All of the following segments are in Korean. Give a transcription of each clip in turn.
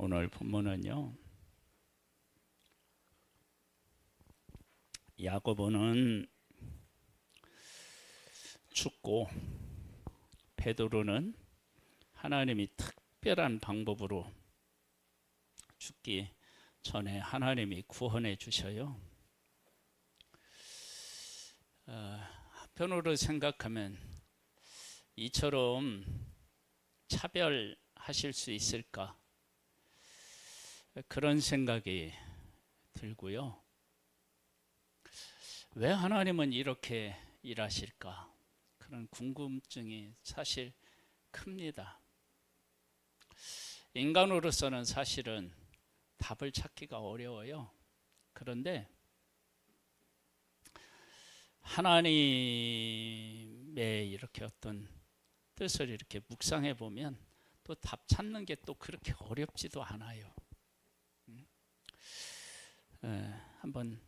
오늘 본문은요, 야고보는 죽고 베드로는 하나님이 특별한 방법으로 죽기 전에 하나님이 구원해 주셔요. 한편으로 생각하면 이처럼 차별하실 수 있을까? 그런 생각이 들고요. 왜 하나님은 이렇게 일하실까? 그런 궁금증이 사실 큽니다. 인간으로서는 사실은 답을 찾기가 어려워요. 그런데 하나님의 이렇게 어떤 뜻을 이렇게 묵상해 보면 또 답 찾는 게 또 그렇게 어렵지도 않아요. 한번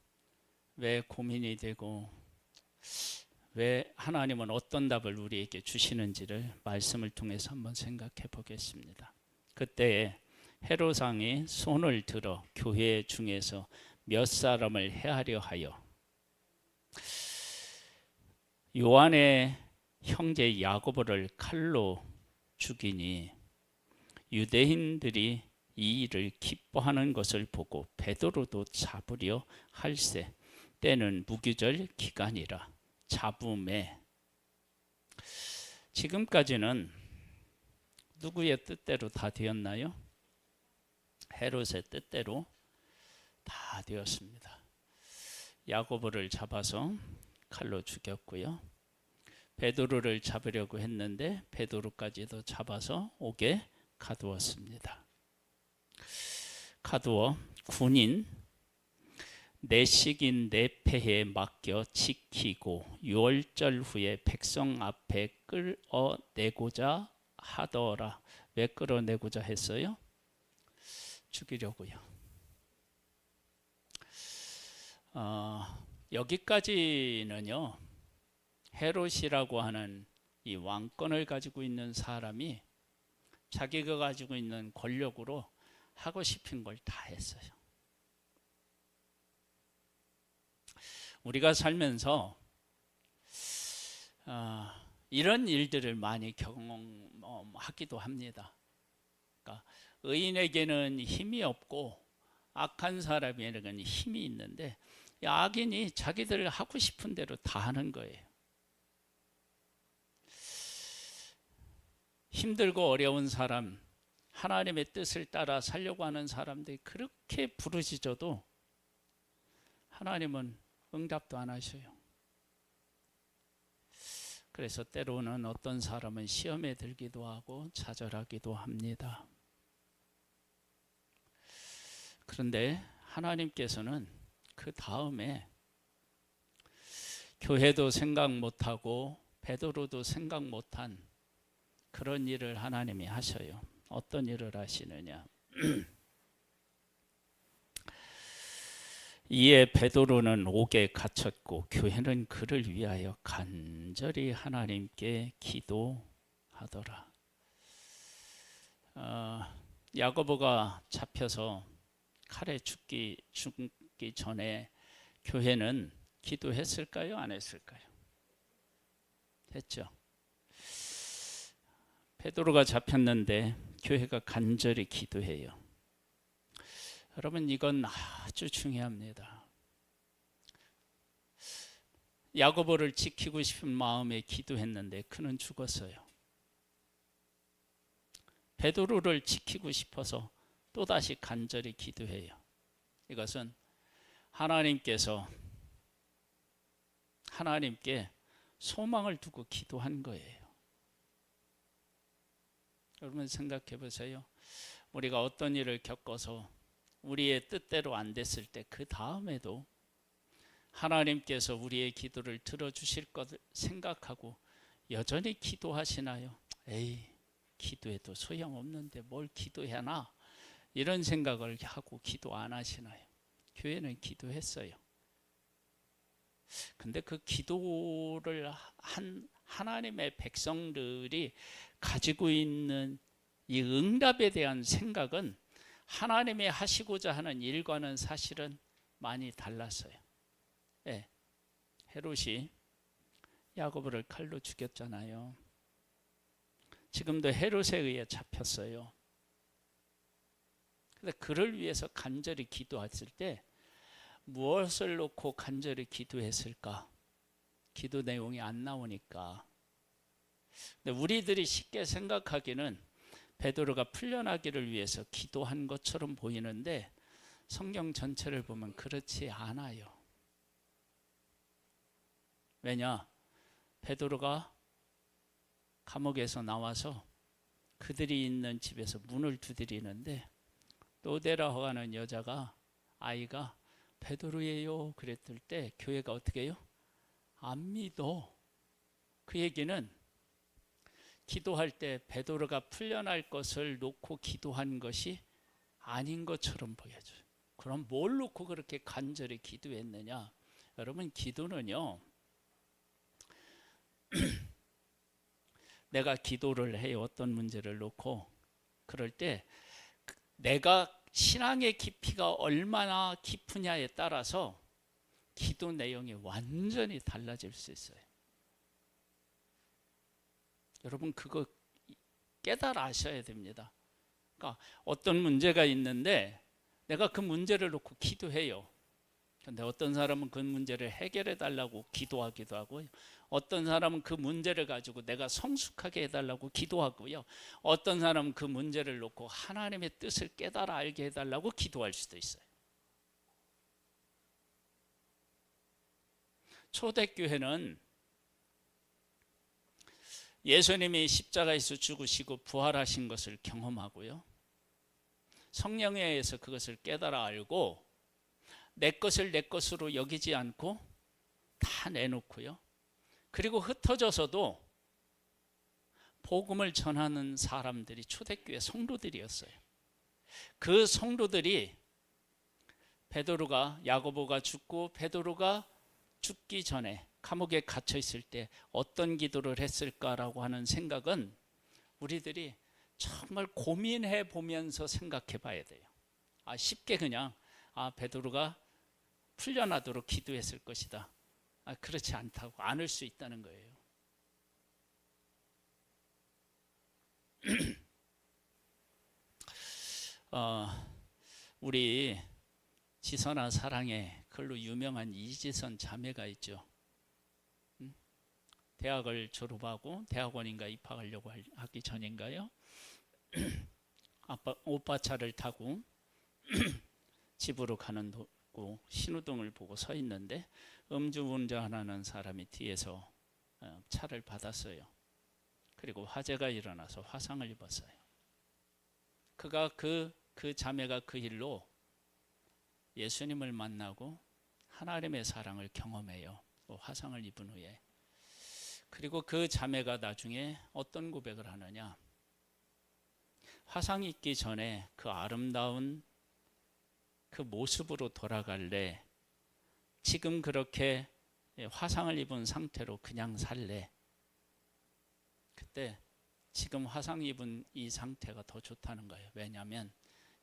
왜 고민이 되고 왜 하나님은 어떤 답을 우리에게 주시는지를 말씀을 통해서 한번 생각해 보겠습니다. 그때에 헤롯 왕이 손을 들어 교회 중에서 몇 사람을 해하려 하여 요한의 형제 야고보를 칼로 죽이니 유대인들이 이 일을 기뻐하는 것을 보고 베드로도 잡으려 할세. 때는 무교절 기간이라 잡음에. 지금까지는 누구의 뜻대로 다 되었나요? 헤롯의 뜻대로 다 되었습니다. 야고보를 잡아서 칼로 죽였고요. 베드로를 잡으려고 했는데 베드로까지도 잡아서 옥에 가두었습니다. 가두어 군인 내식인 내패에 맡겨 지키고 6월절 후에 백성 앞에 끌어내고자 하더라. 왜 끌어내고자 했어요? 죽이려고요. 여기까지는요, 헤롯이라고 하는 이 왕권을 가지고 있는 사람이 자기가 가지고 있는 권력으로 하고 싶은 걸 다 했어요. 우리가 살면서 이런 일들을 많이 경험하기도 합니다. 그러니까 의인에게는 힘이 없고 악한 사람에게는 힘이 있는데 악인이 자기들 하고 싶은 대로 다 하는 거예요. 힘들고 어려운 사람, 하나님의 뜻을 따라 살려고 하는 사람들이 그렇게 부르짖어도 하나님은 응답도 안 하셔요. 그래서 때로는 어떤 사람은 시험에 들기도 하고 좌절하기도 합니다. 그런데 하나님께서는 그 다음에 교회도 생각 못하고 베드로도 생각 못한 그런 일을 하나님이 하셔요. 어떤 일을 하시느냐? 이에 베드로는 옥에 갇혔고 교회는 그를 위하여 간절히 하나님께 기도하더라. 야고보가 잡혀서 칼에 죽기 전에 교회는 기도했을까요? 안 했을까요? 했죠. 베드로가 잡혔는데 교회가 간절히 기도해요. 여러분, 이건 아주 중요합니다. 야고보를 지키고 싶은 마음에 기도했는데 그는 죽었어요. 베드로를 지키고 싶어서 또다시 간절히 기도해요. 이것은 하나님께 소망을 두고 기도한 거예요. 여러분 생각해 보세요. 우리가 어떤 일을 겪어서 우리의 뜻대로 안 됐을 때 그 다음에도 하나님께서 우리의 기도를 들어주실 것을 생각하고 여전히 기도하시나요? 에이, 기도해도 소용없는데 뭘 기도하나? 이런 생각을 하고 기도 안 하시나요? 교회는 기도했어요. 근데 그 기도를 한 하나님의 백성들이 가지고 있는 이 응답에 대한 생각은 하나님이 하시고자 하는 일과는 사실은 많이 달랐어요. 예, 헤롯이 야고보를 칼로 죽였잖아요. 지금도 헤롯에 의해 잡혔어요. 근데 그를 위해서 간절히 기도했을 때 무엇을 놓고 간절히 기도했을까? 기도 내용이 안 나오니까. 근데 우리들이 쉽게 생각하기는 베드로가 풀려나기를 위해서 기도한 것처럼 보이는데 성경 전체를 보면 그렇지 않아요. 왜냐? 베드로가 감옥에서 나와서 그들이 있는 집에서 문을 두드리는데 노데라호 하는 여자가, 아이가 베드로예요 그랬을 때 교회가 어떻게 해요? 안 믿어. 그 얘기는 기도할 때 베드로가 풀려날 것을 놓고 기도한 것이 아닌 것처럼 보여줘요. 그럼 뭘 놓고 그렇게 간절히 기도했느냐? 여러분, 기도는요, 내가 기도를 해요. 어떤 문제를 놓고. 그럴 때 내가 신앙의 깊이가 얼마나 깊으냐에 따라서 기도 내용이 완전히 달라질 수 있어요. 여러분, 그거 깨달아 아셔야 됩니다. 그러니까 어떤 문제가 있는데 내가 그 문제를 놓고 기도해요. 근데 어떤 사람은 그 문제를 해결해 달라고 기도하기도 하고요. 어떤 사람은 그 문제를 가지고 내가 성숙하게 해달라고 기도하고요. 어떤 사람은 그 문제를 놓고 하나님의 뜻을 깨달아 알게 해달라고 기도할 수도 있어요. 초대교회는 예수님이 십자가에서 죽으시고 부활하신 것을 경험하고요. 성령에 의해서 그것을 깨달아 알고 내 것을 내 것으로 여기지 않고 다 내놓고요. 그리고 흩어져서도 복음을 전하는 사람들이 초대교회 성도들이었어요. 그 성도들이 베드로가, 야고보가 죽고 베드로가 죽기 전에 감옥에 갇혀 있을 때 어떤 기도를 했을까라고 하는 생각은 우리들이 정말 고민해 보면서 생각해 봐야 돼요. 쉽게 그냥 베드로가 풀려나도록 기도했을 것이다. 그렇지 않다고, 않을 수 있다는 거예요. 우리 지선아 사랑에 글로 유명한 이지선 자매가 있죠. 대학을 졸업하고 대학원인가 입학하려고 하기 전인가요? 오빠 차를 타고 집으로 가는 도고 신호등을 보고 서 있는데 음주운전하는 사람이 뒤에서 차를 받았어요. 그리고 화재가 일어나서 화상을 입었어요. 그 자매가 그 일로 예수님을 만나고 하나님의 사랑을 경험해요. 화상을 입은 후에. 그리고 그 자매가 나중에 어떤 고백을 하느냐? 화상 입기 전에 그 아름다운 그 모습으로 돌아갈래? 지금 그렇게 화상을 입은 상태로 그냥 살래? 그때 지금 화상 입은 이 상태가 더 좋다는 거예요. 왜냐하면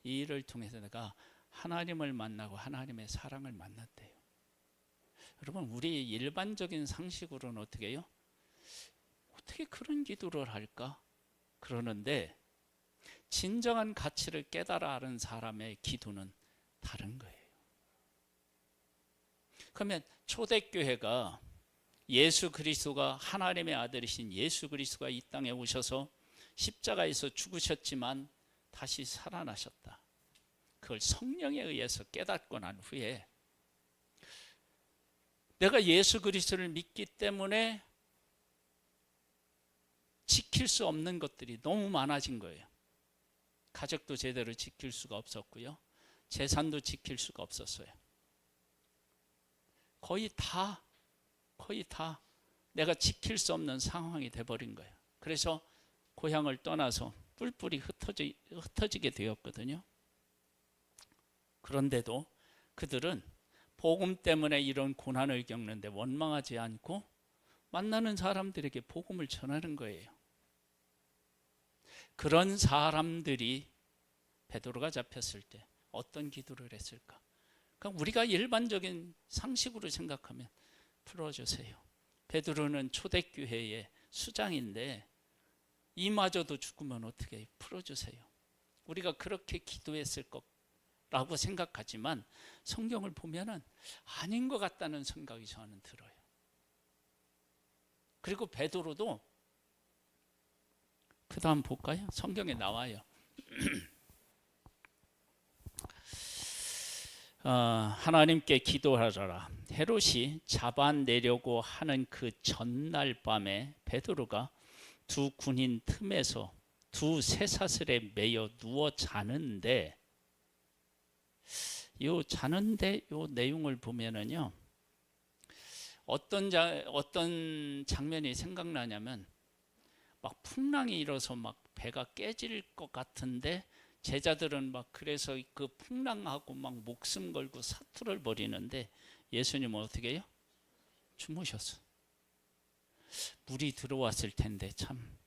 이 일을 통해서 내가 하나님을 만나고 하나님의 사랑을 만났대요. 여러분, 우리 일반적인 상식으로는 어떻게 해요? 어떻게 그런 기도를 할까? 그러는데 진정한 가치를 깨달아 아는 사람의 기도는 다른 거예요. 그러면 초대교회가 예수 그리스도가 하나님의 아들이신 예수 그리스도가 이 땅에 오셔서 십자가에서 죽으셨지만 다시 살아나셨다. 그걸 성령에 의해서 깨닫고 난 후에 내가 예수 그리스도를 믿기 때문에 지킬 수 없는 것들이 너무 많아진 거예요. 가족도 제대로 지킬 수가 없었고요. 재산도 지킬 수가 없었어요. 거의 다 내가 지킬 수 없는 상황이 돼버린 거예요. 그래서 고향을 떠나서 뿔뿔이 흩어지게 되었거든요. 그런데도 그들은 복음 때문에 이런 고난을 겪는데 원망하지 않고 만나는 사람들에게 복음을 전하는 거예요. 그런 사람들이 베드로가 잡혔을 때 어떤 기도를 했을까? 그러니까 우리가 일반적인 상식으로 생각하면 풀어주세요. 베드로는 초대교회의 수장인데 이마저도 죽으면 어떻게 해요? 풀어주세요. 우리가 그렇게 기도했을 거라고 생각하지만 성경을 보면은 아닌 것 같다는 생각이 저는 들어요. 그리고 베드로도 그 다음 볼까요? 성경에 나와요. 하나님께 기도하라. 헤롯이 잡아내려고 하는 그 전날 밤에 베드로가 두 군인 틈에서 두 쇠사슬에 매여 누워 자는데, 요 내용을 보면은요, 어떤 장면이 생각나냐면 막 풍랑이 일어서 막 배가 깨질 것 같은데 제자들은 막 그래서 그 풍랑하고 막 목숨 걸고 사투를 벌이는데 예수님은 어떻게 해요? 주무셨어. 물이 들어왔을 텐데 참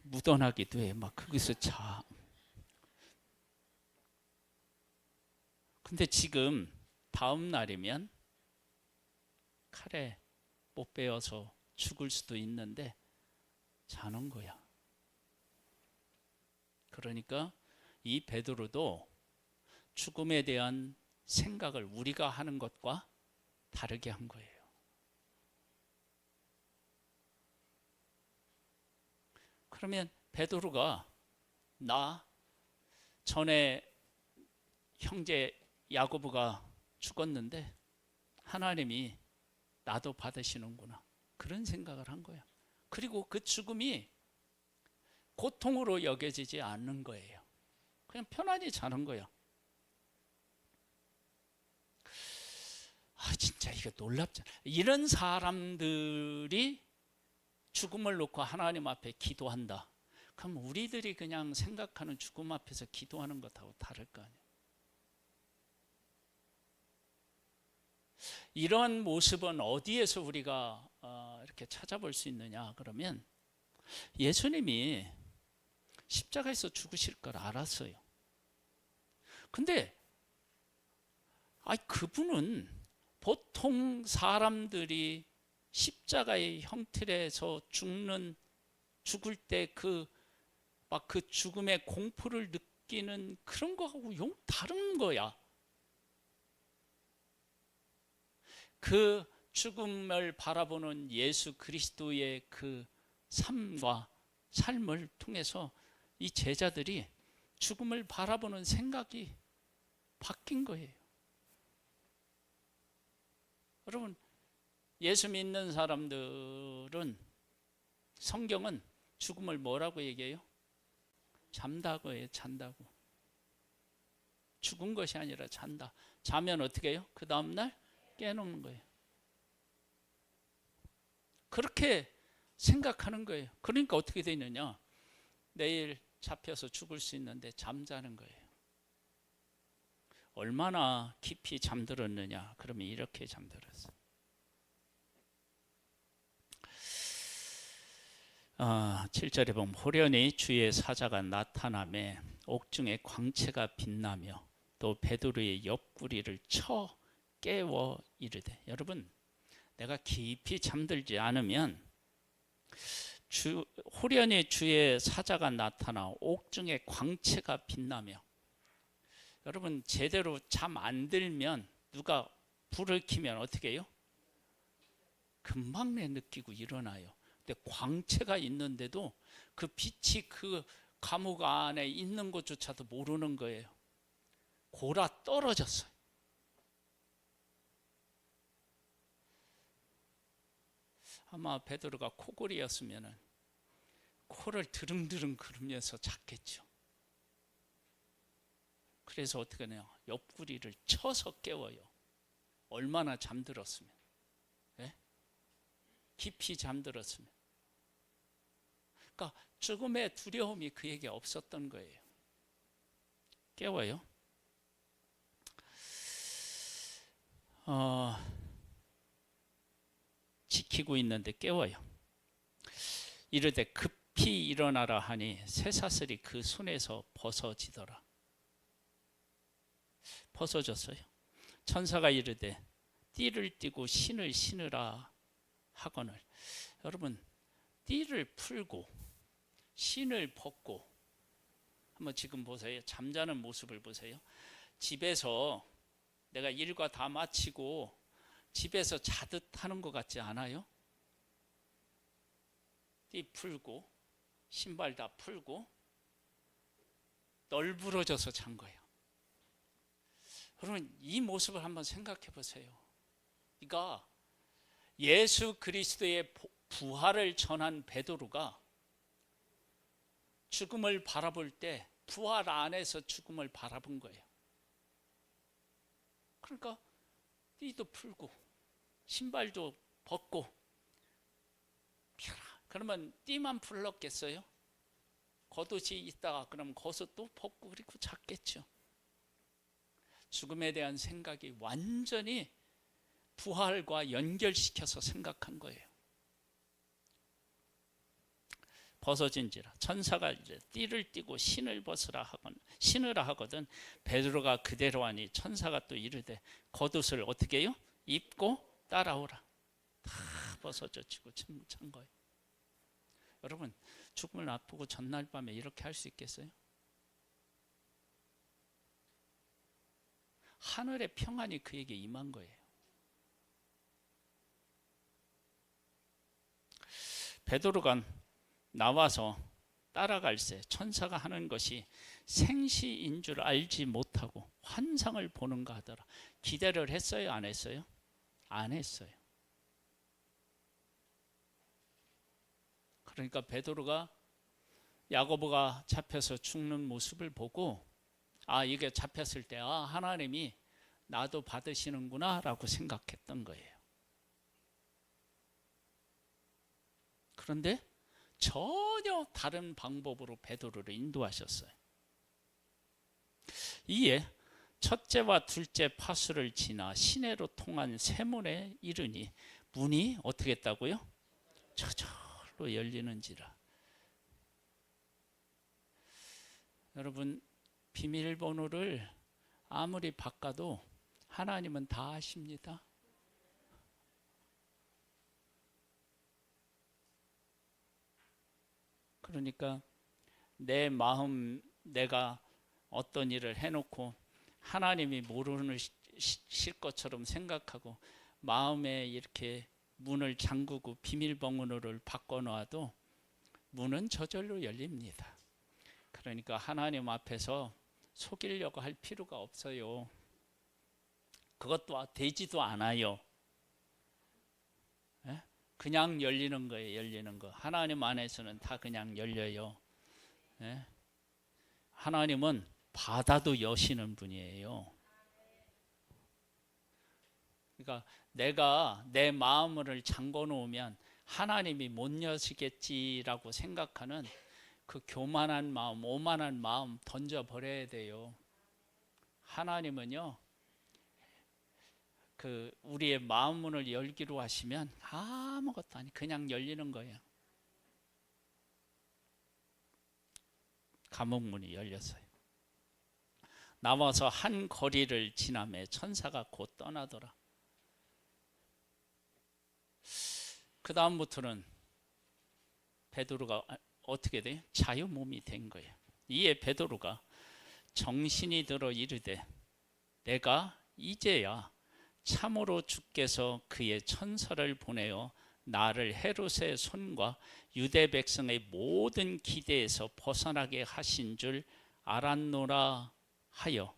묻어나기도 해. 막 거기서 자. 근데 지금 다음 날이면 칼에 못 베어서 죽을 수도 있는데 자는 거야. 그러니까 이 베드로도 죽음에 대한 생각을 우리가 하는 것과 다르게 한 거예요. 그러면 베드로가 나 전에 형제 야고보가 죽었는데 하나님이 나도 받으시는구나, 그런 생각을 한 거야. 그리고 그 죽음이 고통으로 여겨지지 않는 거예요. 그냥 편안히 자는 거예요. 진짜 이거 놀랍잖아. 이런 사람들이 죽음을 놓고 하나님 앞에 기도한다. 그럼 우리들이 그냥 생각하는 죽음 앞에서 기도하는 것하고 다를 거 아니에요. 이런 모습은 어디에서 우리가 이렇게 찾아볼 수 있느냐? 그러면 예수님이 십자가에서 죽으실 걸 알았어요. 근데 그분은 보통 사람들이 십자가의 형틀에서 죽을 때 그 죽음의 공포를 느끼는 그런 거하고 영 다른 거야. 그 죽음을 바라보는 예수 그리스도의 그 삶을 통해서 이 제자들이 죽음을 바라보는 생각이 바뀐 거예요. 여러분, 예수 믿는 사람들은 성경은 죽음을 뭐라고 얘기해요? 잠다고 해요. 잔다고. 죽은 것이 아니라 잔다. 자면 어떻게 해요? 그 다음날 깨놓는 거예요. 그렇게 생각하는 거예요. 그러니까 어떻게 되느냐? 내일 잡혀서 죽을 수 있는데 잠자는 거예요. 얼마나 깊이 잠들었느냐? 그러면 이렇게 잠들었어요. 7절에 보면 호련히 주의 사자가 나타나매 옥중에 광채가 빛나며 또 베드로의 옆구리를 쳐 깨워 이르되. 여러분, 내가 깊이 잠들지 않으면 호련히 주의 사자가 나타나 옥중에 광채가 빛나며, 여러분 제대로 잠 안 들면 누가 불을 켜면 어떻게 해요? 금방 느끼고 일어나요. 근데 광채가 있는데도 그 빛이 그 감옥 안에 있는 것조차도 모르는 거예요. 골아 떨어졌어요. 아마 베드로가 코골이였으면 코를 드릉드릉 그르면서 잤겠죠. 그래서 어떻게 해요? 옆구리를 쳐서 깨워요. 얼마나 잠들었으면, 깊이 잠들었으면. 그러니까 죽음의 두려움이 그에게 없었던 거예요. 깨워요. 지키고 있는데 깨워요. 이르되 급히 일어나라 하니 쇠사슬이 그 손에서 벗어지더라. 벗어졌어요. 천사가 이르되 띠를 띠고 신을 신으라 하거늘. 여러분, 띠를 풀고 신을 벗고, 한번 지금 보세요. 잠자는 모습을 보세요. 집에서 내가 일과 다 마치고 집에서 자듯 하는 것 같지 않아요? 띠 풀고 신발 다 풀고 널브러져서 잔 거예요. 여러분, 이 모습을 한번 생각해 보세요. 그러니까 예수 그리스도의 부활을 전한 베드로가 죽음을 바라볼 때 부활 안에서 죽음을 바라본 거예요. 그러니까 띠도 풀고 신발도 벗고. 그러면 띠만 풀렀겠어요? 겉옷이 있다가 그럼 겉옷도 벗고 그리고 잤겠죠. 죽음에 대한 생각이 완전히 부활과 연결시켜서 생각한 거예요. 벗어진지라 천사가 이제 띠를 띠고 신을 벗으라 하거든, 신으라 하거든. 베드로가 그대로 하니 천사가 또 이르되 겉옷을 어떻게 해요? 입고 따라오라. 다 벗어졌고 찬 거예요. 여러분, 죽음을 앞두고 전날 밤에 이렇게 할 수 있겠어요? 하늘의 평안이 그에게 임한 거예요. 베드로가 나와서 따라갈새 천사가 하는 것이 생시인 줄 알지 못하고 환상을 보는가 하더라. 기대를 했어요? 안 했어요? 안 했어요. 그러니까 베드로가 야고보가 잡혀서 죽는 모습을 보고, 아, 이게 잡혔을 때 하나님이 나도 받으시는구나 라고 생각했던 거예요. 그런데 전혀 다른 방법으로 베드로를 인도하셨어요. 이에 첫째와 둘째 파수를 지나 시내로 통한 세문에 이르니 문이 어떻게 했다고요? 저절로 열리는지라. 여러분, 비밀번호를 아무리 바꿔도 하나님은 다 아십니다. 그러니까 내 마음, 내가 어떤 일을 해놓고 하나님이 모르실 것처럼 생각하고 마음에 이렇게 문을 잠그고 비밀번호를 바꿔놓아도 문은 저절로 열립니다. 그러니까 하나님 앞에서 속이려고 할 필요가 없어요. 그것도 되지도 않아요. 그냥 열리는 거예요. 열리는 거. 하나님 안에서는 다 그냥 열려요. 하나님은 바다도 여시는 분이에요. 그러니까 내가 내 마음을 잠궈 놓으면 하나님이 못 여시겠지라고 생각하는 그 교만한 마음, 오만한 마음 던져버려야 돼요. 하나님은요, 그 우리의 마음 문을 열기로 하시면 아무것도 아니, 그냥 열리는 거예요. 감옥 문이 열렸어요. 나와서 한 거리를 지나매 천사가 곧 떠나더라. 그 다음부터는 베드로가 어떻게 돼요? 자유 몸이 된 거예요. 이에 베드로가 정신이 들어 이르되 내가 이제야 참으로 주께서 그의 천사를 보내어 나를 헤롯의 손과 유대 백성의 모든 기대에서 벗어나게 하신 줄 알았노라 하여.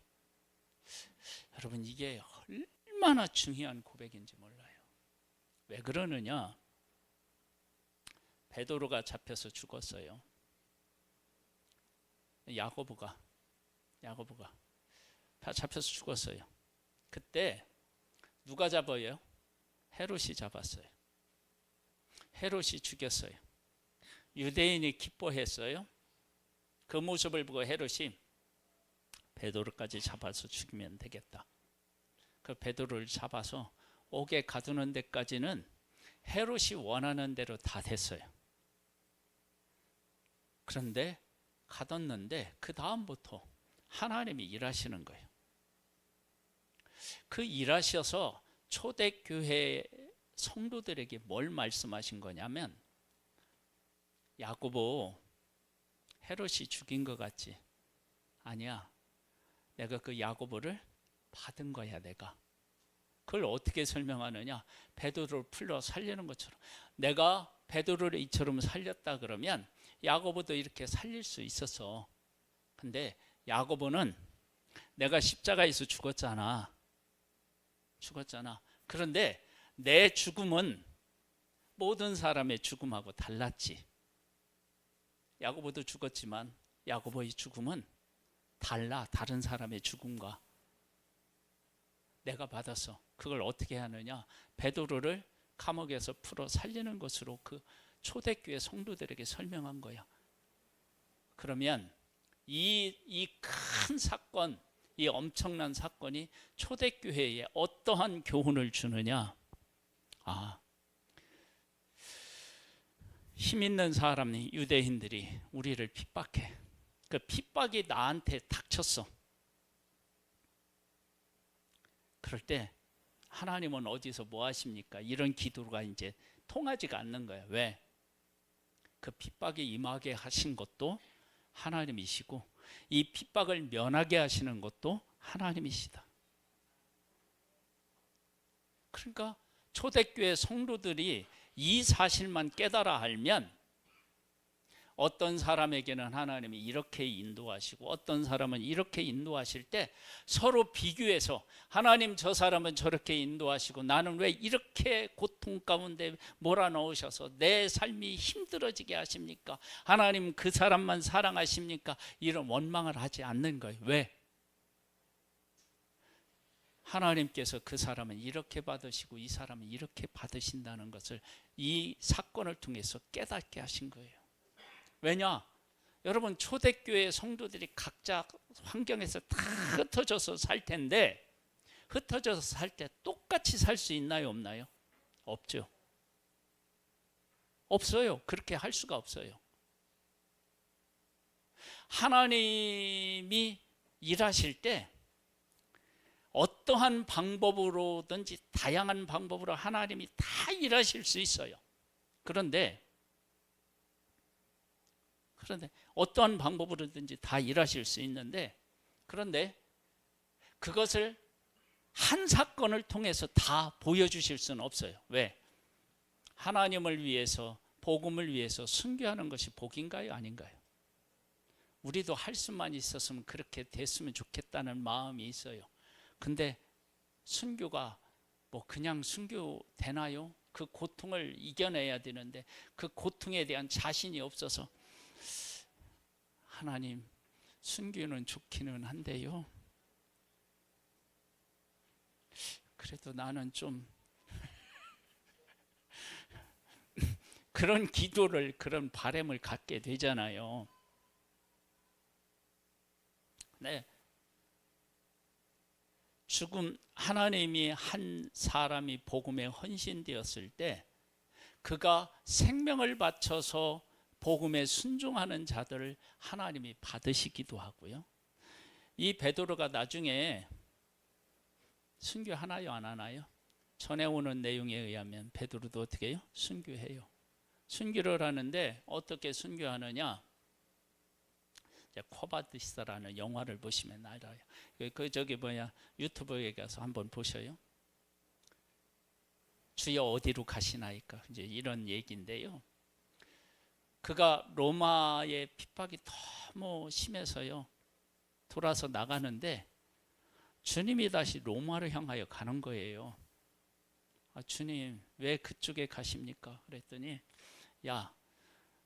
여러분, 이게 얼마나 중요한 고백인지 몰라요. 왜 그러느냐? 베드로가 잡혀서 죽었어요. 야고보가 잡혀서 죽었어요. 그때 누가 잡아요? 헤롯이 잡았어요. 헤롯이 죽였어요. 유대인이 기뻐했어요. 그 모습을 보고 헤롯이 베드로까지 잡아서 죽이면 되겠다. 그 베드로를 잡아서 옥에 가두는 데까지는 헤롯이 원하는 대로 다 됐어요. 그런데 가뒀는데 그 다음부터 하나님이 일하시는 거예요. 그 일하셔서 초대교회 성도들에게 뭘 말씀하신 거냐면, 야고보 헤롯이 죽인 것 같지? 아니야. 내가 그 야고보를 받은 거야, 내가. 그걸 어떻게 설명하느냐? 베드로를 풀러 살리는 것처럼. 내가 베드로를 이처럼 살렸다 그러면 야고보도 이렇게 살릴 수 있었어. 근데 야고보는 내가 십자가에서 죽었잖아. 그런데 내 죽음은 모든 사람의 죽음하고 달랐지. 야고보도 죽었지만 야고보의 죽음은 달라. 다른 사람의 죽음과. 내가 받았어. 그걸 어떻게 하느냐? 베드로를 감옥에서 풀어 살리는 것으로 그 초대교회 성도들에게 설명한 거야. 그러면 이 큰 사건, 이 엄청난 사건이 초대교회에 어떠한 교훈을 주느냐? 힘 있는 사람이, 유대인들이 우리를 핍박해. 그 핍박이 나한테 닥쳤어. 그럴 때 하나님은 어디서 뭐 하십니까? 이런 기도가 이제 통하지가 않는 거예요. 왜? 그 핍박이 임하게 하신 것도 하나님이시고 이 핍박을 면하게 하시는 것도 하나님이시다. 그러니까 초대교회 성도들이 이 사실만 깨달아 알면 어떤 사람에게는 하나님이 이렇게 인도하시고 어떤 사람은 이렇게 인도하실 때 서로 비교해서, 하나님 저 사람은 저렇게 인도하시고 나는 왜 이렇게 고통 가운데 몰아넣으셔서 내 삶이 힘들어지게 하십니까? 하나님 그 사람만 사랑하십니까? 이런 원망을 하지 않는 거예요. 왜? 하나님께서 그 사람은 이렇게 받으시고 이 사람은 이렇게 받으신다는 것을 이 사건을 통해서 깨닫게 하신 거예요. 왜냐? 여러분, 초대교회 성도들이 각자 환경에서 다 흩어져서 살 텐데, 흩어져서 살 때 똑같이 살 수 있나요, 없나요? 없죠. 없어요. 그렇게 할 수가 없어요. 하나님이 일하실 때 어떠한 방법으로든지 다양한 방법으로 하나님이 다 일하실 수 있어요. 그런데 어떠한 방법으로든지 다 일하실 수 있는데, 그런데 그것을 한 사건을 통해서 다 보여주실 수는 없어요. 왜? 하나님을 위해서, 복음을 위해서 순교하는 것이 복인가요? 아닌가요? 우리도 할 수만 있었으면 그렇게 됐으면 좋겠다는 마음이 있어요. 근데 순교가 뭐 그냥 순교 되나요? 그 고통을 이겨내야 되는데 그 고통에 대한 자신이 없어서, 하나님 순교는 좋기는 한데요, 그래도 나는 좀 그런 기도를, 그런 바람을 갖게 되잖아요. 네. 죽음, 하나님이 한 사람이 복음에 헌신되었을 때 그가 생명을 바쳐서 복음에 순종하는 자들을 하나님이 받으시기도 하고요. 이 베드로가 나중에 순교하나요, 안 하나요? 전해오는 내용에 의하면 베드로도 어떻게 해요? 순교해요. 순교를 하는데 어떻게 순교하느냐? 코바디스라는 영화를 보시면 알아요. 유튜브에 가서 한번 보셔요. 주여 어디로 가시나이까? 이제 이런 얘기인데요. 그가 로마의 핍박이 너무 심해서요, 돌아서 나가는데 주님이 다시 로마를 향하여 가는 거예요. 주님 왜 그쪽에 가십니까? 그랬더니, 야,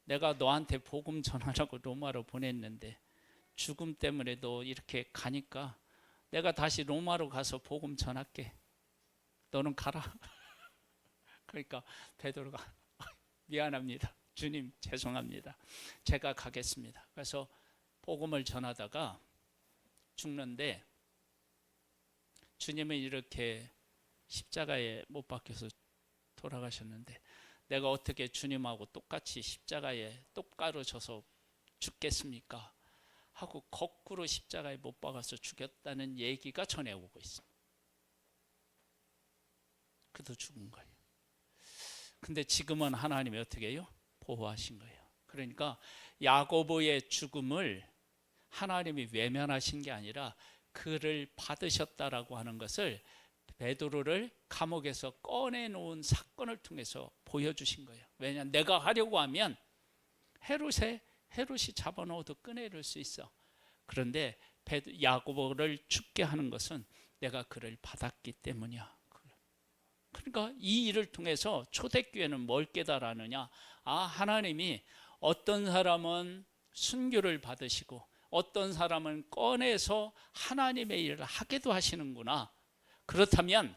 내가 너한테 복음 전하라고 로마로 보냈는데 죽음 때문에 너 이렇게 가니까 내가 다시 로마로 가서 복음 전할게. 너는 가라. 그러니까 베드로가 미안합니다. 주님 죄송합니다. 제가 가겠습니다. 그래서 복음을 전하다가 죽는데, 주님은 이렇게 십자가에 못 박혀서 돌아가셨는데 내가 어떻게 주님하고 똑같이 십자가에 똑바로 져서 죽겠습니까? 하고 거꾸로 십자가에 못 박아서 죽였다는 얘기가 전해오고 있습니다. 그도 죽은 거예요. 근데 지금은 하나님이 어떻게 해요? 보호하신 거예요. 그러니까 야고보의 죽음을 하나님이 외면하신 게 아니라 그를 받으셨다라고 하는 것을 베드로를 감옥에서 꺼내놓은 사건을 통해서 보여주신 거예요. 왜냐하면 내가 하려고 하면 헤롯이 잡아놓아도 꺼내릴 수 있어. 그런데 야고보를 죽게 하는 것은 내가 그를 받았기 때문이야. 그러니까 이 일을 통해서 초대교회는 뭘 깨달았느냐? 하나님이 어떤 사람은 순교를 받으시고 어떤 사람은 꺼내서 하나님의 일을 하게도 하시는구나. 그렇다면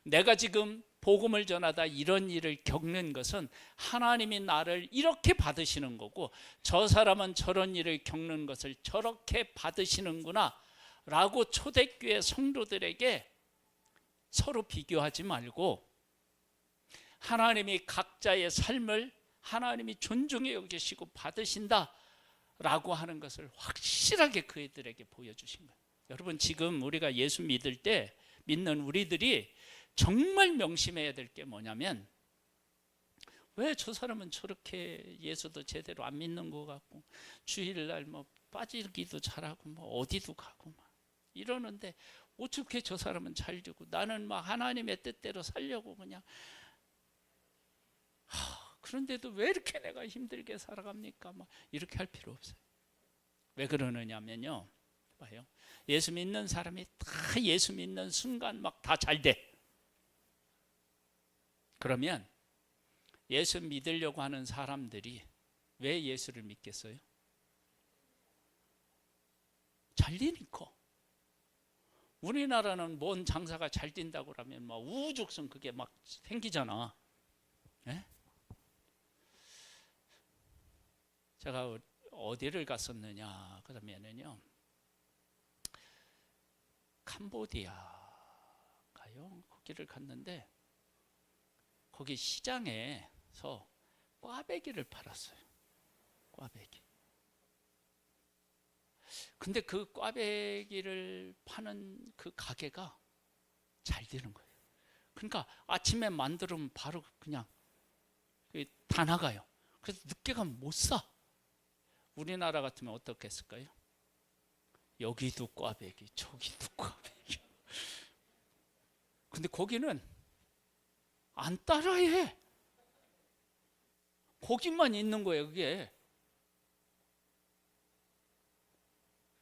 내가 지금 복음을 전하다 이런 일을 겪는 것은 하나님이 나를 이렇게 받으시는 거고 저 사람은 저런 일을 겪는 것을 저렇게 받으시는구나 라고 초대교회 성도들에게 서로 비교하지 말고 하나님이 각자의 삶을 하나님이 존중해 여기시고 받으신다 라고 하는 것을 확실하게 그들에게 보여주신 거예요. 여러분, 지금 우리가 예수 믿는 우리들이 정말 명심해야 될 게 뭐냐면, 왜 저 사람은 저렇게 예수도 제대로 안 믿는 것 같고 주일날 뭐 빠지기도 잘하고 뭐 어디도 가고 막 이러는데 어떻게 저 사람은 잘 되고 나는 막 하나님의 뜻대로 살려고 그냥 그런데도 왜 이렇게 내가 힘들게 살아갑니까? 막 이렇게 할 필요 없어요. 왜 그러느냐면요, 봐요. 예수 믿는 사람이 다 예수 믿는 순간 막 다 잘 돼. 그러면 예수 믿으려고 하는 사람들이 왜 예수를 믿겠어요? 잘 되니까. 우리나라는 뭔 장사가 잘 된다고 하면 막 우후죽순 그게 막 생기잖아. 네? 제가 어디를 갔었느냐 그러면은요, 캄보디아가요. 거기를 갔는데 거기 시장에서 꽈배기를 팔았어요. 꽈배기. 근데 그 꽈배기를 파는 그 가게가 잘 되는 거예요. 그러니까 아침에 만들면 바로 그냥 다 나가요. 그래서 늦게 가면 못 사. 우리나라 같으면 어떻게 했을까요? 여기도 꽈배기, 저기도 꽈배기. 근데 거기는 안 따라해. 거기만 있는 거예요, 그게.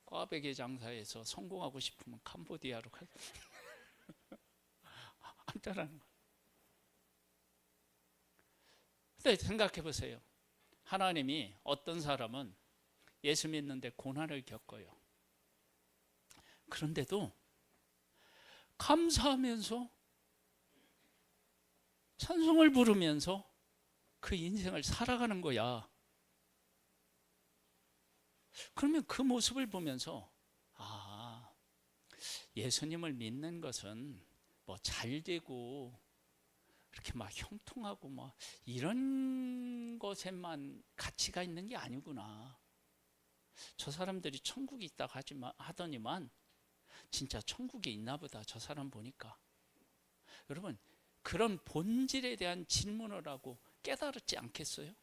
꽈배기 장사에서 성공하고 싶으면 캄보디아로 가. 안 따라하는 거예요. 근데 생각해 보세요. 하나님이 어떤 사람은 예수 믿는데 고난을 겪어요. 그런데도 감사하면서 찬송을 부르면서 그 인생을 살아가는 거야. 그러면 그 모습을 보면서 예수님을 믿는 것은 뭐 잘 되고 이렇게 막 형통하고 막 이런 것에만 가치가 있는 게 아니구나. 저 사람들이 천국이 있다고 하더니만 진짜 천국에 있나 보다, 저 사람 보니까. 여러분, 그런 본질에 대한 질문을 하고 깨달았지 않겠어요?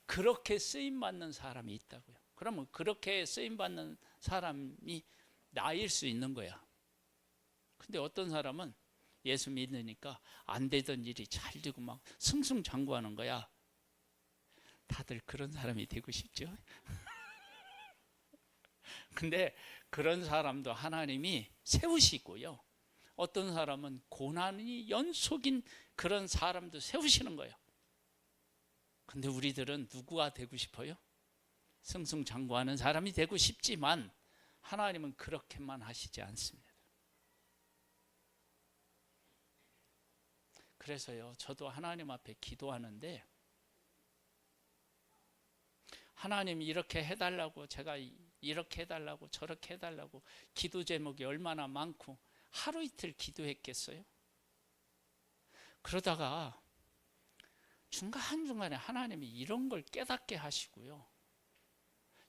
그렇게 쓰임받는 사람이 있다고요. 그러면 그렇게 쓰임받는 사람이 나일 수 있는 거야. 근데 어떤 사람은 예수 믿으니까 안 되던 일이 잘 되고 막 승승장구하는 거야. 다들 그런 사람이 되고 싶죠? 근데 그런 사람도 하나님이 세우시고요. 어떤 사람은 고난이 연속인 그런 사람도 세우시는 거예요. 근데 우리들은 누구가 되고 싶어요? 승승장구하는 사람이 되고 싶지만 하나님은 그렇게만 하시지 않습니다. 그래서요, 저도 하나님 앞에 기도하는데 하나님 이렇게 해달라고, 제가 이렇게 해달라고 저렇게 해달라고 기도 제목이 얼마나 많고 하루 이틀 기도했겠어요? 그러다가 중간중간에 하나님이 이런 걸 깨닫게 하시고요,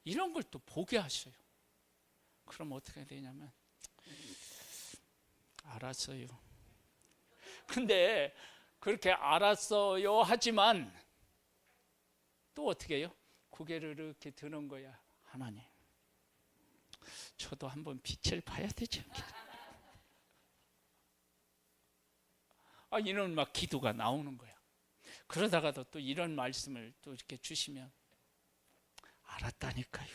이런 걸 또 보게 하셔요. 그럼 어떻게 되냐면 알았어요. 근데 그렇게 알았어요 하지만 또 어떻게 해요? 고개를 이렇게 드는 거야. 하나님, 저도 한번 빛을 봐야 되지 않겠어요? 이런 막 기도가 나오는 거야. 그러다가도 또 이런 말씀을 또 이렇게 주시면 알았다니까요.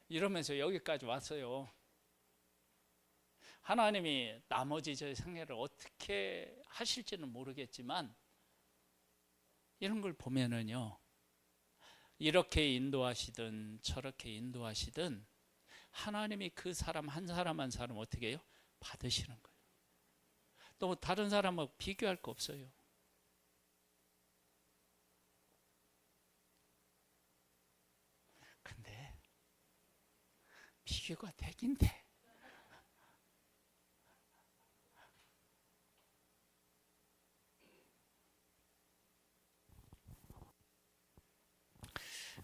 이러면서 여기까지 왔어요. 하나님이 나머지 저의 생애를 어떻게 하실지는 모르겠지만 이런 걸 보면은요, 이렇게 인도하시든 저렇게 인도하시든 하나님이 그 사람 한 사람 한 사람 어떻게 해요? 받으시는 거예요. 또 다른 사람하고 비교할 거 없어요. 근데 비교가 되긴 돼.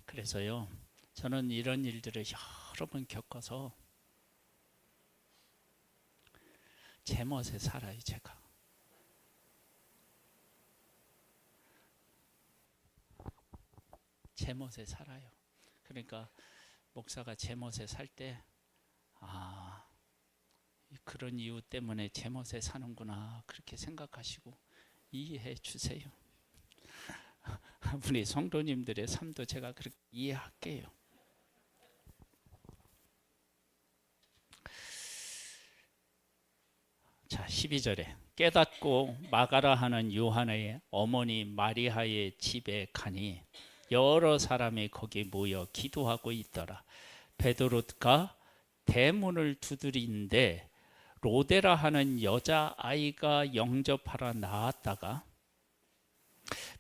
그래서요, 저는 이런 일들을 여러 번 겪어서 제 멋에 살아요. 제가 제 멋에 살아요. 그러니까 목사가 제 멋에 살 때 그런 이유 때문에 제 멋에 사는구나 그렇게 생각하시고 이해해 주세요. 우리 성도님들의 삶도 제가 그렇게 이해할게요. 자, 12절에 깨닫고 마가라 하는 요한의 어머니 마리아의 집에 가니 여러 사람이 거기 모여 기도하고 있더라. 베드로가 대문을 두드리는데 로데라 하는 여자아이가 영접하러 나왔다가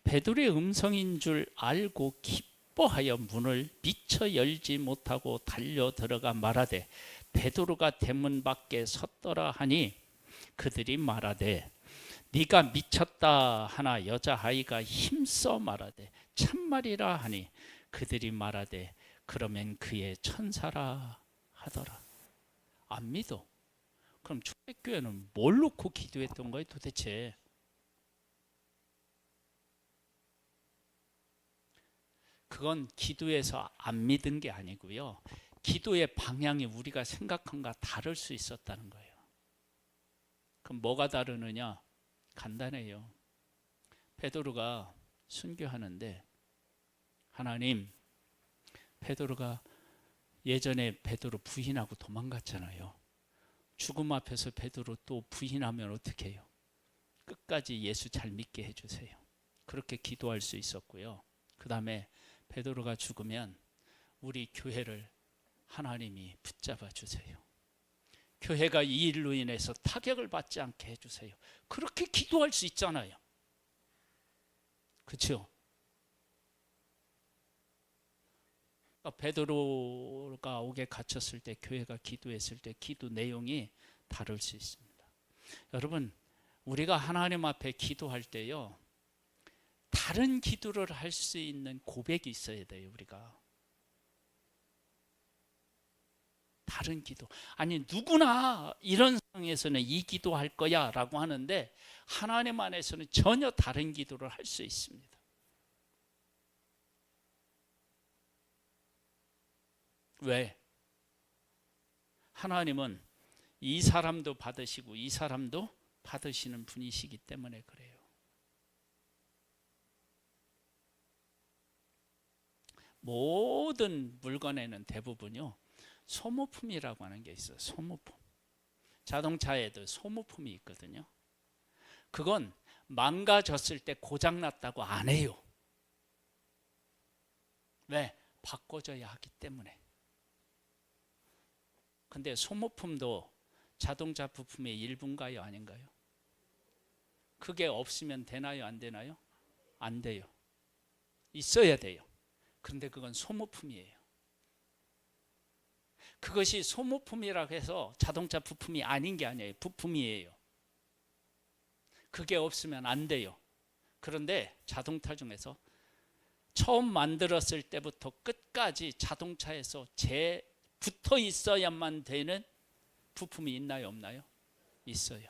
베드로의 음성인 줄 알고 기뻐하여 문을 미처 열지 못하고 달려 들어가 말하되 베드로가 대문 밖에 섰더라 하니 그들이 말하되 네가 미쳤다 하나 여자아이가 힘써 말하되 참말이라 하니 그들이 말하되 그러면 그의 천사라 하더라. 안 믿어. 그럼 초대교회는 뭘 놓고 기도했던 거예요 도대체? 그건 기도에서 안 믿은 게 아니고요, 기도의 방향이 우리가 생각한 것과 다를 수 있었다는 거예요. 그럼 뭐가 다르느냐? 간단해요. 베드로가 순교하는데 하나님, 베드로가 예전에 베드로 부인하고 도망갔잖아요. 죽음 앞에서 베드로 또 부인하면 어떻게 해요? 끝까지 예수 잘 믿게 해주세요. 그렇게 기도할 수 있었고요. 그 다음에 베드로가 죽으면 우리 교회를 하나님이 붙잡아 주세요. 교회가 이 일로 인해서 타격을 받지 않게 해주세요. 그렇게 기도할 수 있잖아요. 그렇죠? 베드로가 옥에 갇혔을 때, 교회가 기도했을 때 기도 내용이 다를 수 있습니다. 여러분, 우리가 하나님 앞에 기도할 때요, 다른 기도를 할 수 있는 고백이 있어야 돼요. 우리가 다른 기도, 아니 누구나 이런 상황에서는 이 기도 할 거야 라고 하는데 하나님 안에서는 전혀 다른 기도를 할 수 있습니다. 왜? 하나님은 이 사람도 받으시고 이 사람도 받으시는 분이시기 때문에 그래요. 모든 물건에는 대부분요, 소모품이라고 하는 게 있어요. 소모품. 자동차에도 소모품이 있거든요. 그건 망가졌을 때 고장났다고 안 해요. 왜? 바꿔줘야 하기 때문에. 근데 소모품도 자동차 부품의 일부인가요? 아닌가요? 그게 없으면 되나요? 안 되나요? 안 돼요. 있어야 돼요. 그런데 그건 소모품이에요. 그것이 소모품이라고 해서 자동차 부품이 아닌 게 아니에요. 부품이에요. 그게 없으면 안 돼요. 그런데 자동차 중에서 처음 만들었을 때부터 끝까지 자동차에서 붙어 있어야만 되는 부품이 있나요, 없나요? 있어요.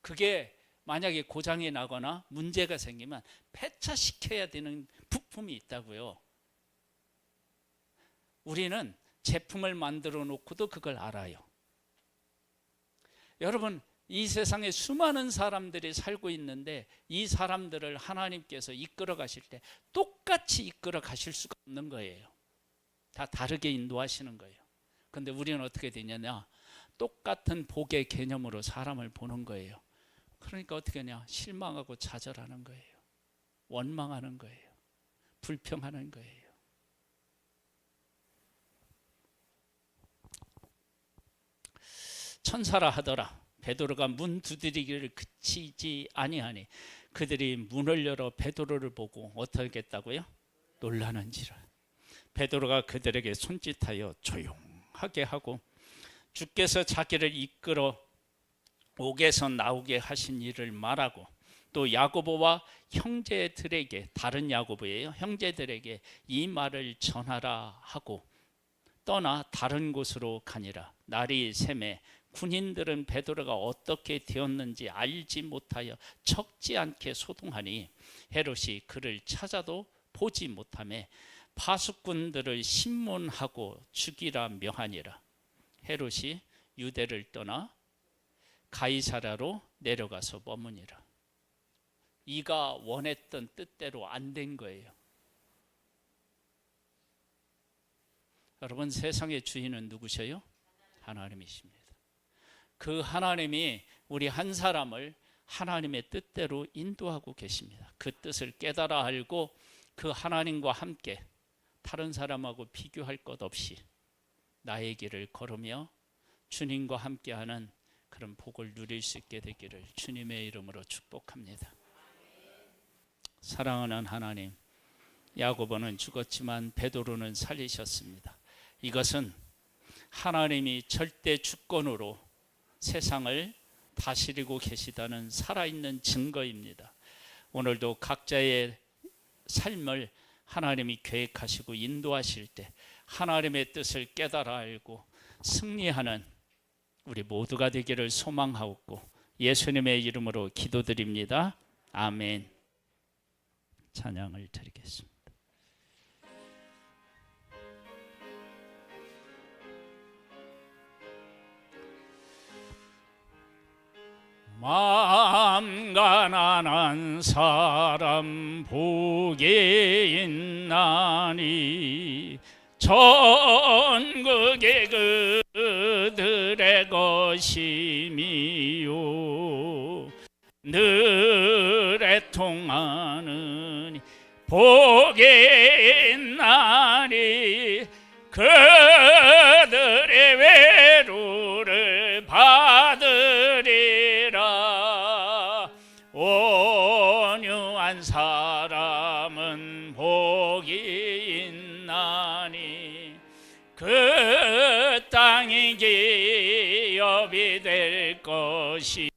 그게 만약에 고장이 나거나 문제가 생기면 폐차시켜야 되는 부품이 있다고요. 우리는 제품을 만들어 놓고도 그걸 알아요. 여러분, 이 세상에 수많은 사람들이 살고 있는데 이 사람들을 하나님께서 이끌어 가실 때 똑같이 이끌어 가실 수가 없는 거예요. 다 다르게 인도하시는 거예요. 그런데 우리는 어떻게 되냐면 똑같은 복의 개념으로 사람을 보는 거예요. 그러니까 어떻게 하냐? 실망하고 좌절하는 거예요. 원망하는 거예요. 불평하는 거예요. 천사라 하더라. 베드로가 문 두드리기를 그치지 아니하니 그들이 문을 열어 베드로를 보고 어떻게 했다고요? 놀라는지라. 베드로가 그들에게 손짓하여 조용하게 하고 주께서 자기를 이끌어 옥에서 나오게 하신 일을 말하고 또 야고보와 형제들에게, 다른 야고보예요, 형제들에게 이 말을 전하라 하고 떠나 다른 곳으로 가니라. 날이 새매 군인들은 베드로가 어떻게 되었는지 알지 못하여 척지 않게 소동하니 헤롯이 그를 찾아도 보지 못하며 파수꾼들을 신문하고 죽이라 명하니라. 헤롯이 유대를 떠나 가이사랴로 내려가서 머무니라. 이가 원했던 뜻대로 안 된 거예요. 여러분, 세상의 주인은 누구셔요? 하나님이십니다. 그 하나님이 우리 한 사람을 하나님의 뜻대로 인도하고 계십니다. 그 뜻을 깨달아 알고 그 하나님과 함께 다른 사람하고 비교할 것 없이 나의 길을 걸으며 주님과 함께하는 그런 복을 누릴 수 있게 되기를 주님의 이름으로 축복합니다. 사랑하는 하나님, 야고보는 죽었지만 베드로는 살리셨습니다. 이것은 하나님이 절대 주권으로 세상을 다스리고 계시다는 살아있는 증거입니다. 오늘도 각자의 삶을 하나님이 계획하시고 인도하실 때 하나님의 뜻을 깨달아 알고 승리하는 우리 모두가 되기를 소망하고 예수님의 이름으로 기도드립니다. 아멘. 찬양을 드리겠습니다. 마음 가난한 사람 복이 있나니 전국의 그들의 것임이요 늘 애통하는 복이 있나니 그들의 외로를 받으리라. 온유한 사람은 복이 있나니 그 땅이 기업이 될 것이요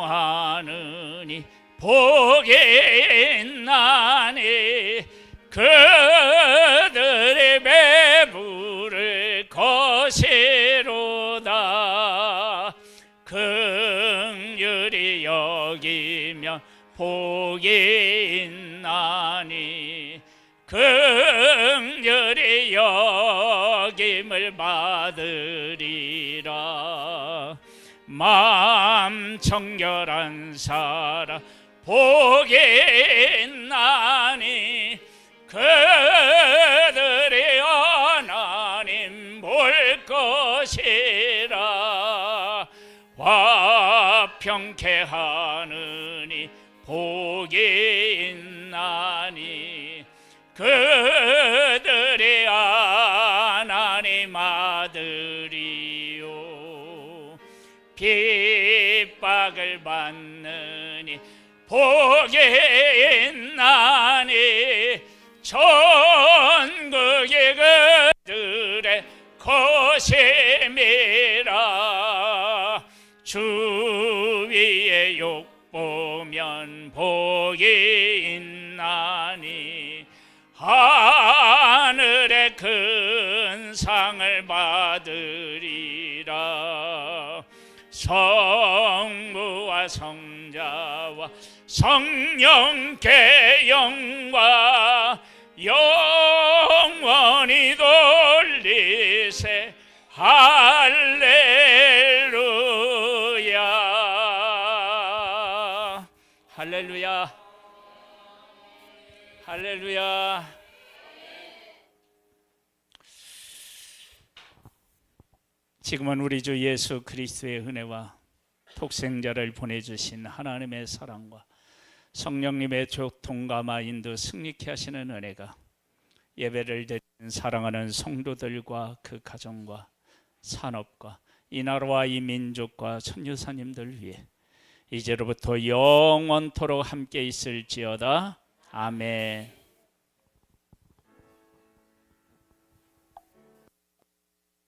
사모하느니 복이 있나니 그들의 배부를 것이로다. 긍휼히 여기면 복이 있나니 긍휼히 여김을 받으리라. 마음 정결한 사람 복이 있나니 그들이 하나님 볼 것이라. 화평케 하느니 복이 있나니 그들이 하나님 아들이요 핍박을 받느니 복이 있나니 천국의 그들의 것임이라. 주위의 욕 보면 복이 있나니 하늘의 큰 상을 받으리라. 성부와 성자와 성령께 영광 영원히 돌리세. 할렐루야. 할렐루야. 할렐루야. 지금은 우리 주 예수 그리스도의 은혜와 독생자를 보내주신 하나님의 사랑과 성령님의 교통감화 인도 승리케 하시는 은혜가 예배를 드리는 사랑하는 성도들과 그 가정과 산업과 이 나라와 이 민족과 천유사님들 위해 이제로부터 영원토록 함께 있을지어다. 아멘.